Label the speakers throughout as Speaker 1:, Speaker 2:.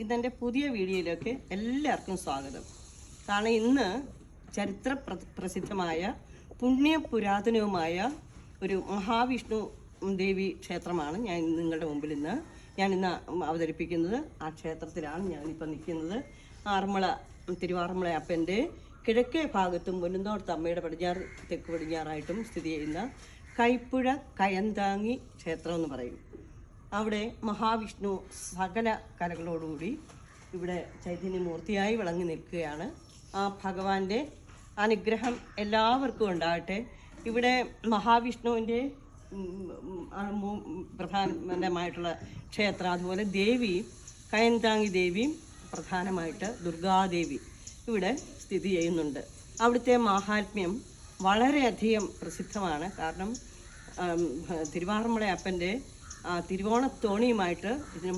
Speaker 1: ഇതെൻ്റെ പുതിയ വീഡിയോയിലേക്ക് എല്ലാവർക്കും സ്വാഗതം. കാരണം ഇന്ന് ചരിത്ര പ്രസിദ്ധമായ പുണ്യപുരാതനവുമായ ഒരു മഹാവിഷ്ണു ദേവി ക്ഷേത്രമാണ് നിങ്ങളുടെ മുമ്പിൽ ഞാനിന്ന് അവതരിപ്പിക്കുന്നത്. ആ ക്ഷേത്രത്തിലാണ് ഞാനിപ്പോൾ നിൽക്കുന്നത്. തിരുവാറന്മുള അപ്പൻ്റെ കിഴക്കേ ഭാഗത്തും മുന്നോർത്ത് അമ്മയുടെ തെക്ക് പടിഞ്ഞാറായിട്ടും സ്ഥിതി ചെയ്യുന്ന കൈപ്പുഴ കയന്താങ്ങി ക്ഷേത്രം എന്ന് പറയും. അവിടെ മഹാവിഷ്ണു സകല കലകളോടുകൂടി ഇവിടെ ചൈതന്യമൂർത്തിയായി വിളങ്ങി നിൽക്കുകയാണ്. ആ ഭഗവാന്റെ അനുഗ്രഹം എല്ലാവർക്കും ഉണ്ടാകട്ടെ. ഇവിടെ മഹാവിഷ്ണുവിൻ്റെ പ്രധാനമായിട്ടുള്ള ക്ഷേത്രം, അതുപോലെ ദേവി കയന്താങ്ങി ദേവിയും പ്രധാനമായിട്ട് ദുർഗാദേവി ഇവിടെ സ്ഥിതി ചെയ്യുന്നുണ്ട്. അവിടുത്തെ മാഹാത്മ്യം വളരെയധികം പ്രസിദ്ധമാണ്. കാരണം തിരുവാറന്മുള അപ്പൻ്റെ തിരുവോണത്തോണിയുമായിട്ട് ഇതിനും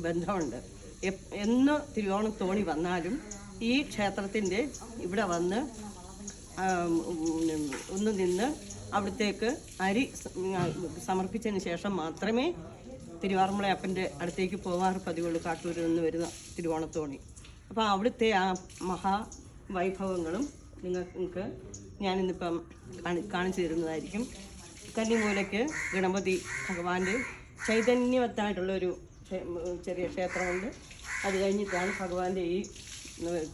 Speaker 1: ബന്ധമുണ്ട്. എന്ന് തിരുവോണത്തോണി വന്നാലും ഈ ക്ഷേത്രത്തിൻ്റെ ഇവിടെ വന്ന് ഒന്ന് നിന്ന് അവിടത്തേക്ക് അരി സമർപ്പിച്ചതിന് ശേഷം മാത്രമേ തിരുവാറന്മുള അപ്പൻ്റെ അടുത്തേക്ക് പോകാറ് പതിവുള്ളൂ, കാട്ടൂരിൽ നിന്ന് വരുന്ന തിരുവോണത്തോണി. അപ്പോൾ അവിടുത്തെ ആ മഹാവൈഭവങ്ങളും നിങ്ങൾക്ക് ഞാനിന്നിപ്പം കാണിച്ചു തരുന്നതായിരിക്കും. കന്നിമൂലയ്ക്ക് ഗണപതി ഭഗവാന്റെ ചൈതന്യവത്തായിട്ടുള്ളൊരു ചെറിയ ക്ഷേത്രമുണ്ട്. അത് കഴിഞ്ഞിട്ടാണ് ഭഗവാന്റെ ഈ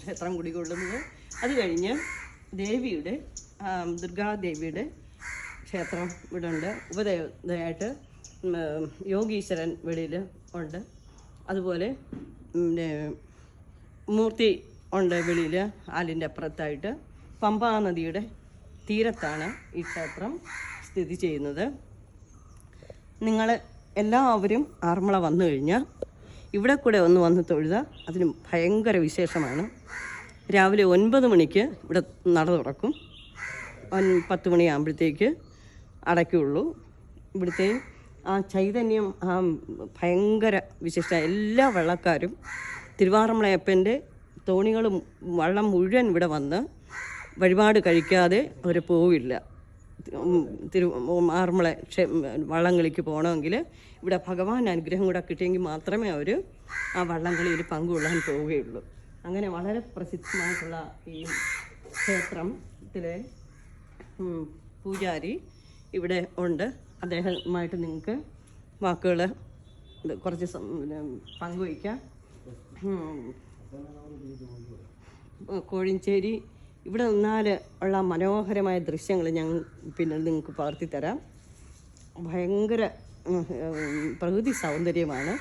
Speaker 1: ക്ഷേത്രം കുടികൊള്ളുന്നത്. അത് കഴിഞ്ഞ് ദുർഗാദേവിയുടെ ക്ഷേത്രം ഇവിടെ ഉണ്ട്. ഉപദേവതയായിട്ട് യോഗീശ്വരൻ വെളിയിൽ ഉണ്ട്. അതുപോലെ മൂർത്തി ഉണ്ട് വെളിയിൽ. ആലിൻ്റെ അപ്പുറത്തായിട്ട് പമ്പാ നദിയുടെ തീരത്താണ് ഈ ക്ഷേത്രം സ്ഥിതി ചെയ്യുന്നത്. നിങ്ങൾ എല്ലാവരും ആറന്മുള വന്നു കഴിഞ്ഞാൽ ഇവിടെ കൂടെ ഒന്ന് വന്ന് തൊഴുക. അതിന് ഭയങ്കര വിശേഷമാണ്. രാവിലെ 9 മണിക്ക് ഇവിടെ നട തുറക്കും. 10 മണിയാകുമ്പോഴത്തേക്ക് അടയ്ക്കുള്ളൂ. ഇവിടുത്തെ ആ ചൈതന്യം, ആ ഭയങ്കര വിശിഷ്ട എല്ലാ വള്ളക്കാരും തിരുവാറന്മുളയപ്പൻ്റെ തോണികളും വള്ളം മുഴുവൻ ഇവിടെ വന്ന് വഴിപാട് കഴിക്കാതെ അവർ പോവില്ല. ആറന്മുള വള്ളംകളിക്ക് പോകണമെങ്കിൽ ഇവിടെ ഭഗവാൻ അനുഗ്രഹം കൂടെ കിട്ടിയെങ്കിൽ മാത്രമേ അവർ ആ വള്ളംകളിയിൽ പങ്കുകൊള്ളാൻ പോവുകയുള്ളൂ. അങ്ങനെ വളരെ പ്രസിദ്ധമായിട്ടുള്ള ഈ ക്ഷേത്രത്തിലെ പൂജാരി ഇവിടെ ഉണ്ട്. അദ്ദേഹമായിട്ട് നിങ്ങൾക്ക് വാക്കുകൾ കുറച്ച് പങ്കുവയ്ക്കാം. കോഴിഞ്ചേരി ഇവിടെ നിന്നാൽ ഉള്ള മനോഹരമായ ദൃശ്യങ്ങൾ ഞങ്ങൾ പിന്നെ നിങ്ങൾക്ക് പകർത്തി തരാം. ഭയങ്കര പ്രകൃതി സൗന്ദര്യമാണ്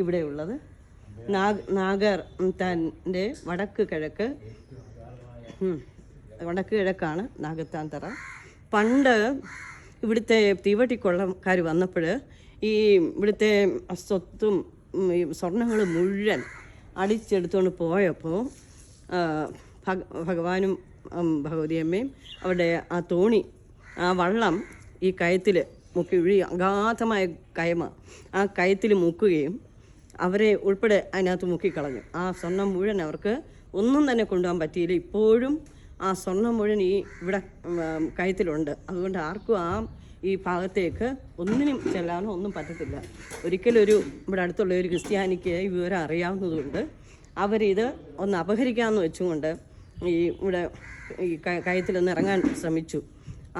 Speaker 1: ഇവിടെയുള്ളത്. നാഗർ തൻ്റെ വടക്ക് കിഴക്കാണ് നാഗത്താന്തറ. പണ്ട് ഇവിടുത്തെ തീവട്ടിക്കൊള്ളക്കാർ വന്നപ്പോൾ ഈ ഇവിടുത്തെ സ്വത്തും സ്വർണ്ണങ്ങൾ മുഴുവൻ അടിച്ചെടുത്തുകൊണ്ട് പോയപ്പോൾ ഭഗവാനും ഭഗവതിയമ്മയും അവിടെ ആ തോണി, ആ വള്ളം ഈ കയത്തിൽ മുക്കി അഗാധമായ കയമ ആ കയത്തിൽ മുക്കുകയും അവരെ ഉൾപ്പെടെ അതിനകത്ത് മുക്കിക്കളഞ്ഞു. ആ സ്വർണം മുഴുവൻ അവർക്ക് ഒന്നും തന്നെ കൊണ്ടുപോകാൻ പറ്റിയില്ല. ഇപ്പോഴും ആ സ്വർണം മുഴുവൻ ഇവിടെ കയത്തിലുണ്ട്. അതുകൊണ്ട് ആർക്കും ഈ ഭാഗത്തേക്ക് ഒന്നിനും ചെല്ലാനോ ഒന്നും പറ്റത്തില്ല. ഒരിക്കലും ഇവിടെ അടുത്തുള്ള ഒരു ക്രിസ്ത്യാനിക്ക് ഈ വിവരം അറിയാവുന്നതുകൊണ്ട് അവരിത് ഒന്ന് അപഹരിക്കാമെന്ന് വെച്ചുകൊണ്ട് ഇവിടെ ഈ കയത്തിലൊന്ന് ഇറങ്ങാൻ ശ്രമിച്ചു.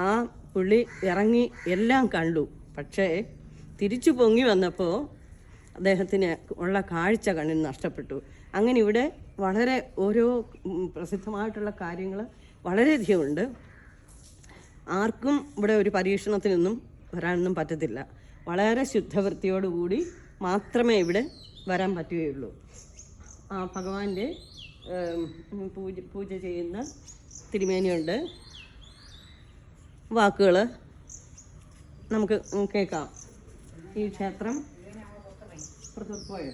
Speaker 1: ആ പുള്ളി ഇറങ്ങി എല്ലാം കണ്ടു. പക്ഷേ തിരിച്ചു പൊങ്ങി വന്നപ്പോൾ അദ്ദേഹത്തിന് ഉള്ള കാഴ്ച കണ്ണിന് നഷ്ടപ്പെട്ടു. അങ്ങനെ ഇവിടെ വളരെ ഓരോ പ്രസിദ്ധമായിട്ടുള്ള കാര്യങ്ങൾ വളരെയധികം ഉണ്ട്. ആർക്കും ഇവിടെ ഒരു പരീക്ഷണത്തിനൊന്നും വരാനൊന്നും പറ്റത്തില്ല. വളരെ ശുദ്ധവൃത്തിയോടുകൂടി മാത്രമേ ഇവിടെ വരാൻ പറ്റുകയുള്ളൂ. ആ ഭഗവാന്റെ പൂജ ചെയ്യുന്ന തിരുമേനിയുണ്ട്. വാക്കുകൾ നമുക്ക് കേൾക്കാം. ഈ ക്ഷേത്രം പോയോ?